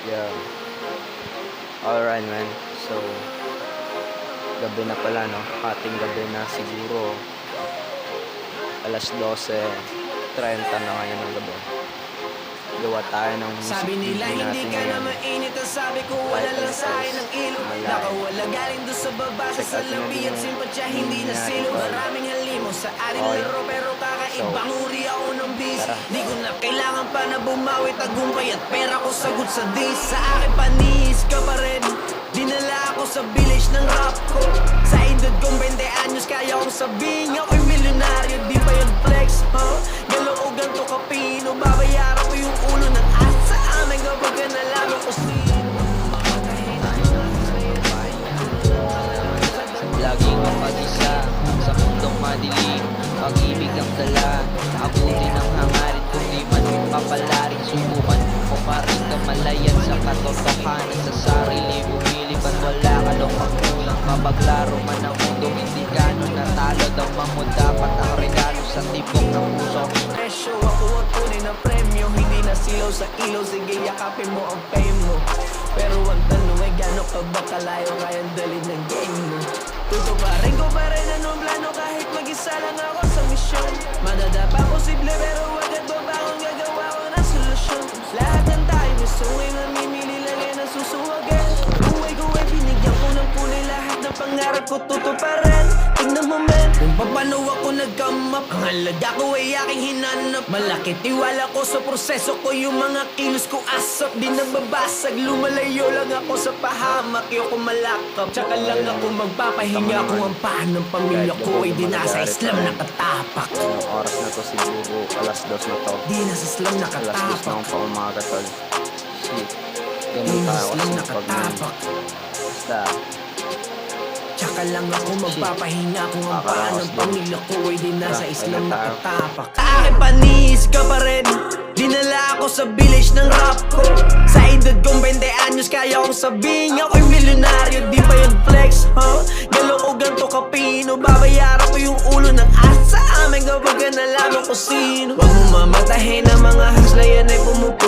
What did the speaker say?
Yeah. Alright man. So, gabi na pala no. Ating gabi na siguro. Alas 12:30 na ngayon ng gabi. Gawa tayo ng music Sabi nila video hindi natin ka na ngayon. mainit. Ang sabi ko wala lang sa akin ng ilog. Nakawala galing doon sa baba sa salapi at simpatsya hindi na silo. Maraming halimo sa ating laro pero kakaibang uri ako ng bis. Di ko na kailangan pa na bumawi. Tagumpay at pera ko sagot sa dis. Sa akin panis ka pa rin. Dinala ako sa village ng rap ko. Sa edad kong 20 anyos kaya kong sabihin ako'y milyonaryo. Di pa yung flex, galaw o ganto kapino. Babayaran ko yung ulo ng asa sa amin kapag ka nalaman ko sino. Laging ang mag-isa sa mundong madilim. Pag-ibig ang dala, abutin ang hangarin. Kung di man papalarin, subukan mo pa rin kamalayan sa katotohanan sa sarili. Bumilip at wala ka daw magkulang. Mabaglaro man ang mundo, hindi ka nun natalo daw mamod. Dapat ang regalo sa tibok ng puso. Presyo ako ang tunay na premyo. Hindi na silaw sa ilaw. Sige yakapin mo ang fame mo. Pero ang tanong ay gano'n ka ba kalayo kayang dalhin ng game mo? Tutuparin ko pa rin anong plano kahit mag-isa lang ako sa misyon. Madadapa posible pero wag at baba kung gagawa ko ng solusyon. Lahat ng tayo gusto ay mamimili lang yan ang susuwagan. Buhay ko ay binigyan ko ng kulay. Lahat ng pangarap ko tutuparin. Tingnan mo men, kung paano ako nag-come up. Ang halaga ko ay aking hinanap. Malaki tiwala ko sa proseso ko. Yung mga kilos ko asap di nagbabasag. Lumalayo lang ako sa pahamak. Ayoko malakap. Tsaka lang ako magpapahinga. Kung ang paan ng pamilya ko ay di nasa Islam nakatapak. Ang oras na to siguro alas 2 na to. Di nasa Islam Alas 2 na nakatapak. ang paumaga tol. Shit. Di Ganun nasa tayo Islam kasi pag nakatapak. basta Tsaka lang ako magpapahinga. Kung ang paan ng pamilya ko ay di nasa Islam nakatapak. Sa akin panis ka pa rin. Dinala ako sa village ng rap ko. Sa edad kong 20 anyos kaya kong sabihin ako'y milyonaryo. Di pa yung flex, galaw o ganto kapino. Babayaran ko yung ulo ng asa sa amin kapag ka nalaman ko sino. Huwag mo mamatahin ang mga hasla yan ay pumupunta